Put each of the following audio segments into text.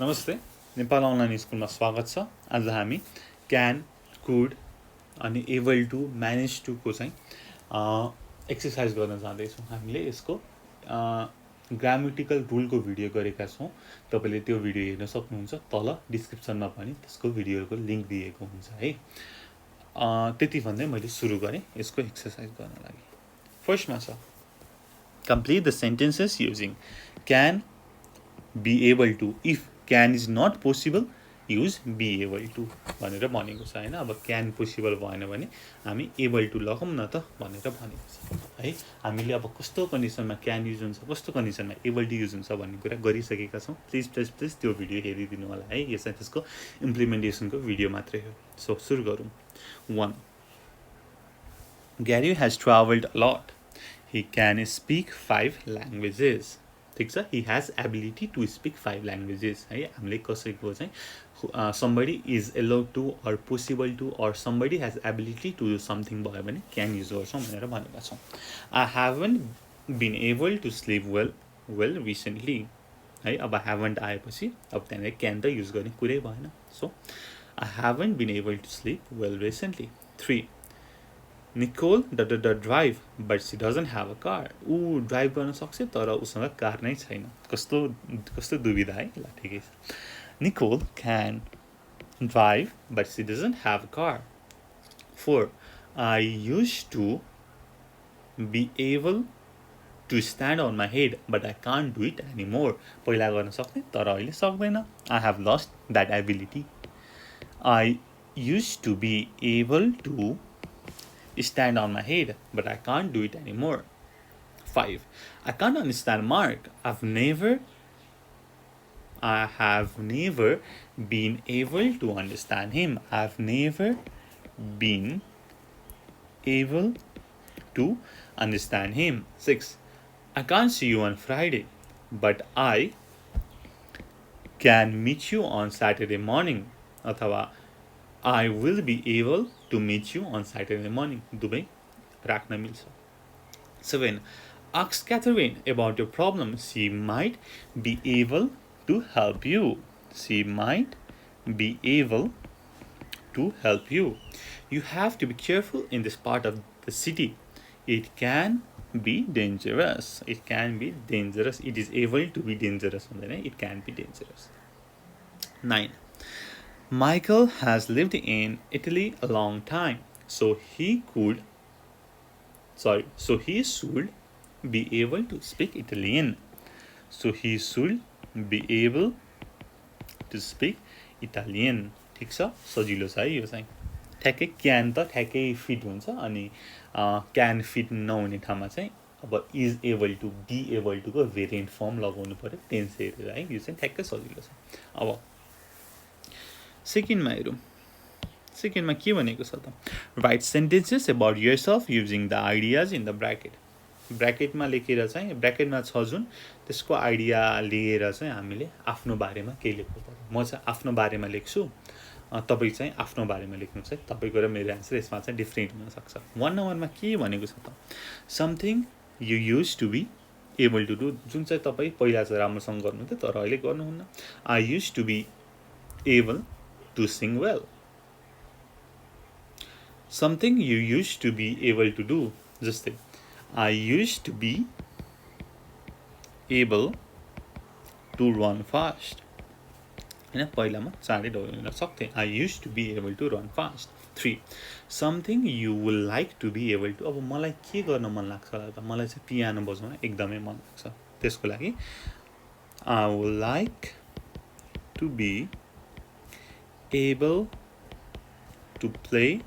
नमस्ते, नेपाल अनलाइन स्कुलमा स्वागत छ। आज हामी क्यान, कुड अनि एबल टु, म्यानेज टुको चाहिँ एक्सर्साइज गर्न जाँदैछौँ। हामीले यसको ग्रामेटिकल रुलको भिडियो गरेका छौँ। तपाईँले त्यो भिडियो हेर्न सक्नुहुन्छ। तल डिस्क्रिप्सनमा पनि त्यसको भिडियोको लिङ्क दिएको हुन्छ है। त्यति भन्दै मैले सुरु गरेँ यसको एक्सर्साइज गर्न लागि। फर्स्टमा छ complete the sentences using can, be able to. If can is not possible, use be able to भनेर भनेको छ हैन। अब can पोसिबल भएन भने हामी able to लगाउँ न त भनेर भनेको छ है। हामीले अब कस्तो कन्डिसनमा can युज हुन्छ, कस्तो कन्डिसनमा able to युज हुन्छ भन्ने कुरा गरिसकेका छौँ। प्लिज त्यो भिडियो हेरिदिनु होला है। यो चाहिँ त्यसको इम्प्लिमेन्टेसनको भिडियो मात्रै हो। सो सुरु गरौँ। 1. Gary has traveled a lot. He can speak 5 languages. ठीक छ, he has ability to speak 5 languages है। हामीले कसैको चाहिँ somebody is allowed to or possible to or somebody has ability to do something भयो भने can युज गर्छौँ भनेर भनेका छौँ। I haven't been able to sleep well recently है। अब haven't आएपछि अब त्यहाँनिर can त युज गर्ने कुरै भएन। So I haven't been able to sleep well recently. 3. Nicole drive but she doesn't have a car. ऊ ड्राइभ गर्न सक्छ तर उसँग कार नै छैन। कस्तो दुविधा है। ल ठिकै छ। Nicole can drive but she doesn't have a car. 4. I used to be able to stand on my head but I can't do it anymore. पहिला गर्न सक्ने तर अहिले सक्दैन। I have lost that ability. I used to be able to stand on my head but I can't do it anymore. 5. I can't understand Mark. I have never been able to understand him. I've never been able to understand him. 6. I can't see you on Friday but I can meet you on Saturday morning. अथवा I will be able to meet you on Saturday morning. दुवै राख्न मिल्छ। 7. Ask Catherine about your problem. She might be able to help you. She might be able to help you. You have to be careful in this part of the city. It can be dangerous. It can be dangerous. It is able to be dangerous. It can be dangerous. 9. Michael has lived in Italy a long time, so he should be able to speak Italian. So he should be able to speak Italian. ठिक छ, सजिलो छ है यो चाहिँ। ठ्याक्कै can त ठ्याक्कै फिट हुन्छ अनि क्यान फिट नहुने ठाउँमा चाहिँ अब is able to, be able टुको भेरिएन्ट फर्म लगाउनु पर्यो टेन्स हेरेर है। यो चाहिँ ठ्याक्कै सजिलो छ। अब सेकेन्डमा हेरौँ। सेकेन्डमा के भनेको छ त, write sentences about yourself using the ideas in the bracket. ब्र्याकेटमा लेखेर चाहिँ ब्र्याकेटमा छ जुन त्यसको आइडिया लिएर चाहिँ हामीले आफ्नो बारेमा केही लेख्नु पर्यो। म चाहिँ आफ्नो बारेमा लेख्छु, तपाईँ चाहिँ आफ्नो बारेमा लेख्नुहोस् है। तपाईँको र मेरो एन्सर यसमा चाहिँ डिफ्रेन्ट हुनसक्छ। 1 नम्बरमा के भनेको छ त, something you use to be able to do, जुन चाहिँ तपाईँ पहिला चाहिँ राम्रोसँग गर्नुहुन्थ्यो तर अहिले गर्नुहुन्न। I use to be able to sing well. Something you used to be able to do. जस्तै I used to be able to run fast. हैन, पहिला म चाँडै दौडिन सक्थेँ। I used to be able to run fast. 3. Something you will like to be able to. अब मलाई के गर्न मन लाग्छ त, मलाई चाहिँ पियानो बजाउन एकदमै मन लाग्छ। त्यसको लागि I would like to be able to play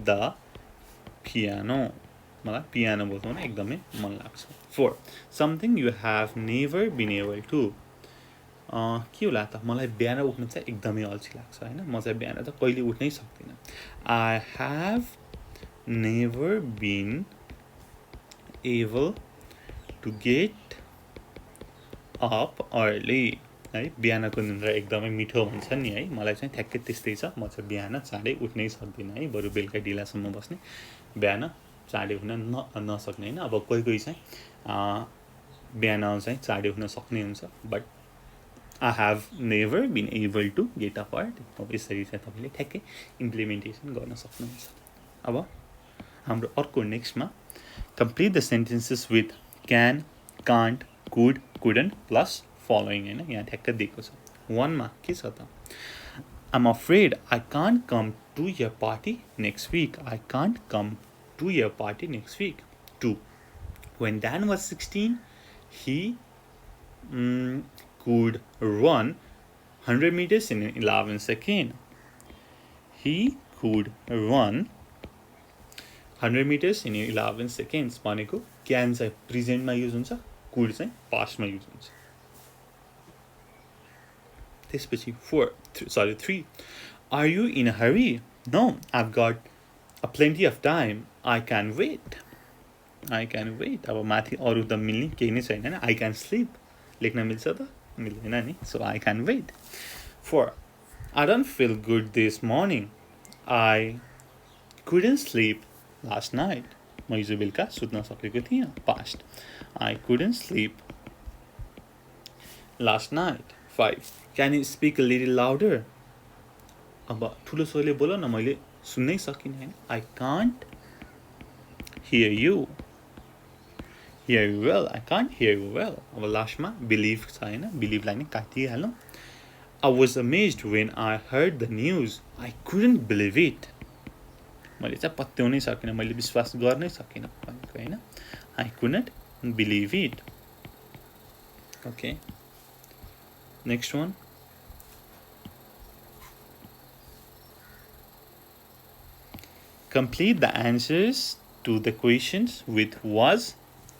the piano. मलाई पियानो बजाउन एकदमै मन लाग्छ। 4. Something you have never been able to. के होला त, मलाई बिहान उठ्न चाहिँ एकदमै अल्छी लाग्छ हैन। म चाहिँ बिहान त कहिले उठ्नै सक्दिनँ। I have never been able to get up early. है, बिहानको निन्द्रा एकदमै मिठो हुन्छ नि है। मलाई चाहिँ ठ्याक्कै त्यस्तै छ। म चाहिँ बिहान चाँडै उठ्नै सक्दिनँ है, बरु बेलुका ढिलासम्म बस्ने, बिहान चाँडै उठ्न नसक्ने होइन। अब कोही चाहिँ बिहान चाहिँ चाँडै उठ्न सक्ने हुन्छ, but I have never been able to get a part. अब यसरी चाहिँ तपाईले ठ्याक्कै इम्प्लिमेन्टेसन गर्न सक्नुहुन्छ। अब हाम्रो अर्को नेक्स्टमा complete the sentences with can, can't, could, couldn't plus following हैन यहाँ ठ्याक्क दिएको छ। 1 मा के छ त I'm afraid I can't come to your party next week. I can't come to your party next week. 2. When Dan was 16, he could run 100 meters in 11 seconds. He could run 100 meters in 11 seconds. भनेको can चाहिँ प्रेजेन्टमा use हुन्छ, could चाहिँ पास्टमा use हुन्छ। त्यसपछि 3. Are you in a hurry? No, I've got plenty of time. I can wait. अब माथि अरु त मिल्ने केही नै छैन हैन। I can sleep लेख्न मिल्छ त मिल्दैन नि। So I can wait. 4. I don't feel good this morning. I couldn't sleep last night. म हिजो बेलुका सुत्न सकेको थिएँ। Past. I couldn't sleep last night. 5. Can you speak a little louder? अब ठुलो स्वरले बोल न, मैले सुन्नै सकिनँ हैन। I can't hear you well. I can't hear you well. अब लास्टमा believe छ हैन, believe लाई नै काटिहालौं। I was amazed when I heard the news. I couldn't believe it. मैले चाहिँ पत्याउनै सकिनँ, मैले विश्वास गर्नै सकिनँ भनेको हैन। I couldn't believe it. Okay. Next one. Complete the answers to the questions with was,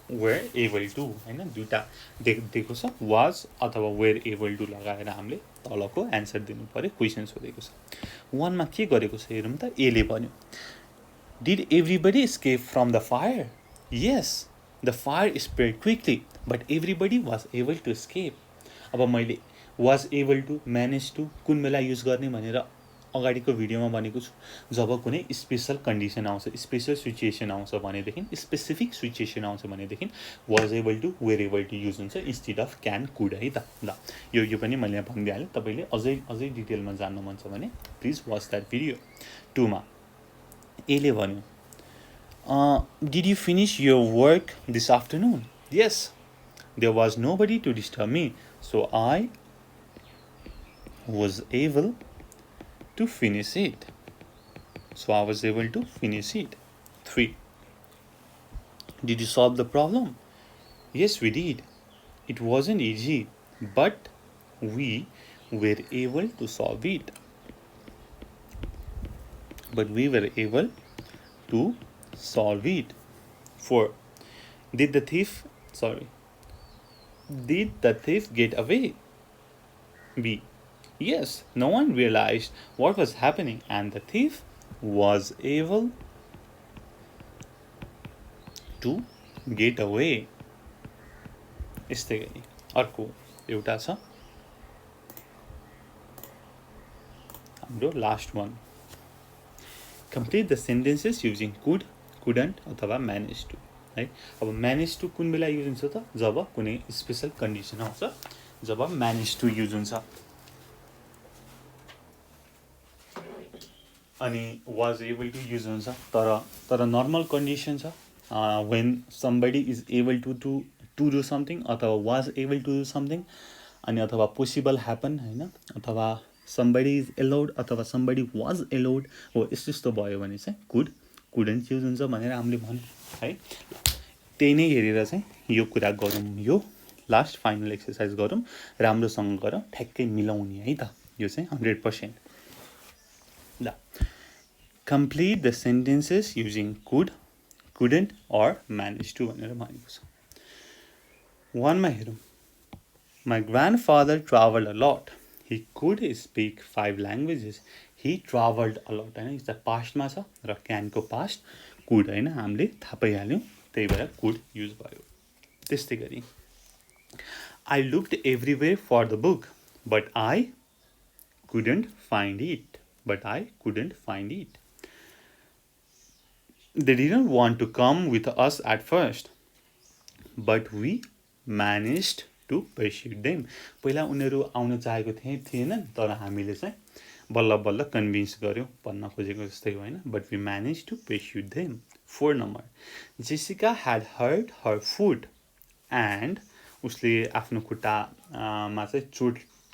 were able to हैन। दुईटा दिएको छ, was अथवा were able to लगाएर हामीले तलको आन्सर दिनु पर्यो। क्वेशन सोधेको छ। 1 मा के गरेको छ हेरौँ त। ए ले भन्यो Did everybody escape from the fire? Yes, the fire spread quickly, but everybody was able to escape. अब मैले was able to, managed to कुन बेला युज गर्ने भनेर अगाडिको भिडियोमा भनेको छु। जब कुनै स्पेशल कन्डिसन आउँछ, स्पेशल सिचुएसन आउँछ भनेदेखि, स्पेसिफिक सिचुएसन आउँछ भनेदेखि was able to, were able to use हुन्छ instead of can, could है त। ल यो पनि मैले यहाँ भनिदिहालेँ। तपाईले अझै डिटेलमा जान्न मन छ भने प्लिज वाच दैट भिडियो। 2 मा ए ले भन्यो Did you finish your work this afternoon? Yes, there was nobody to disturb me, so I was able to finish it. 3. Did you solve the problem? Yes, we did. It wasn't easy, but we were able to solve it. 4. Did the thief get away? B. Yes, no one realized what was happening and the thief was able to get away. यस्तै गरी अर्को एउटा छ हाम्रो last one. Complete the sentences using could, couldn't अथवा managed to है। अब managed to कुन बेला युज हुन्छ त जब कुनै स्पेशल कन्डिसन आउँछ, जब managed to युज हुन्छ। अनि was able to युज हुन्छ तर नर्मल कन्डिसन छ when somebody is able to do something अथवा was able to do something अनि अथवा possible happen हैन, अथवा somebody is allowed अथवा somebody was allowed हो यस्तो भयो भने चाहिँ could, couldn't युज हुन्छ भनेर हामीले भन्यौं है। त्यही नै हेरेर चाहिँ यो कुरा गरौँ, यो लास्ट फाइनल एक्सरसाइज गरौँ, राम्रोसँग गरौँ, ठ्याक्कै मिलाउने है त। यो चाहिँ 100%। ल complete the sentences using could, couldn't or managed to भनेर भनेको छ। 1 मा हेरौँ। My grandfather traveled a lot. He could speak 5 languages. He traveled a lot हैन, यो पास्ट मा छ र can को पास्ट could हैन, हामीले थाहा पाइहाल्यौं, त्यही भएर could युज भयो। त्यस्तै गरी I looked everywhere for the book, but I couldn't find it. They didn't want to come with us at first, but we managed to pursue them. पहिला उनीहरू आउन चाहेको थिएन तर हामीले चाहिँ बल्ल बल्ल कन्भिन्स गर्यौं भन्न खोजेको जस्तै हो हैन. But we managed to pursue them. 4 number. Jessica had hurt her foot and उसले आफ्नो खुट्टामा चाहिँ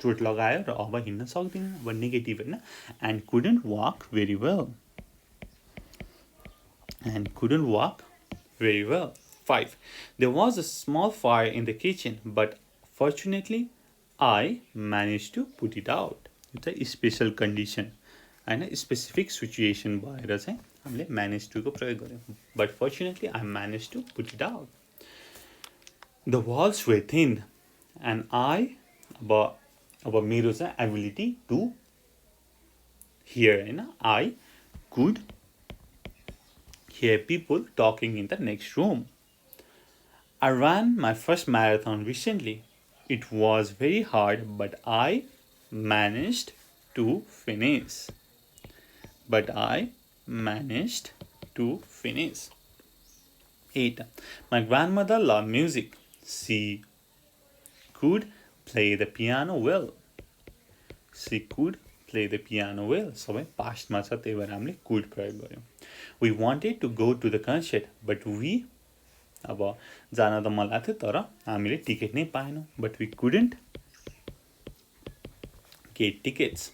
चोट लगायो र अब हिँड्न सक्दैन. अब नेगेटिभ हैन. And couldn't walk very well. And couldn't walk very well. 5. There was a small fire in the kitchen, but fortunately, I managed to put it out. It's a special condition and a specific situation भएर चाहिँ हामीले manage to को प्रयोग गर्यौं. But fortunately, I managed to put it out. The walls were thin, and I अब मेरो चाहिँ ability to hear हैन. I could hear people talking in the next room. I ran my first marathon recently. It was very hard, but I managed to finish. But I managed to finish. 8. My grandmother loved music. She could play the piano well. She could play the piano well. सबै पास्टमा छ त्यही भएर हामीले could प्रयोग गर्यौं. We wanted to go to the concert, but we अब जान त मन लाग्थ्यो तर हामीले टिकट नै पाएनौं. But we couldn't get tickets.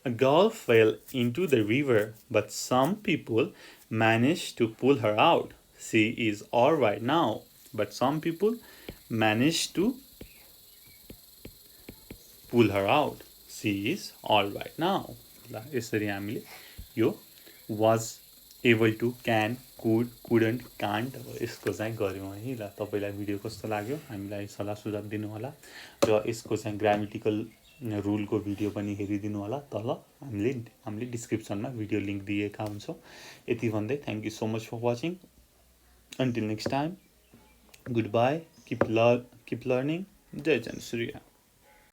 A girl fell into the river, but some people managed to pull her out. She is all right now, but some people managed to pull her out. She is all right now. ल यसरी हामीले यो was able to, can, could, couldn't, can't यसको चाहिँ गर्यौं है. ल तपाईलाई भिडियो कस्तो लाग्यो हामीलाई सल्लाह सुझाव दिनु होला र यसको चाहिँ ग्रामेटिकल रुलको भिडियो पनि हेरिदिनु होला. तल हामीले डिस्क्रिप्सनमा भिडियो लिंक दिएका हुन्छौं. यति भन्दै thank you so much for watching. Until next time, goodbye. Keep learning. जय जन सूर्य.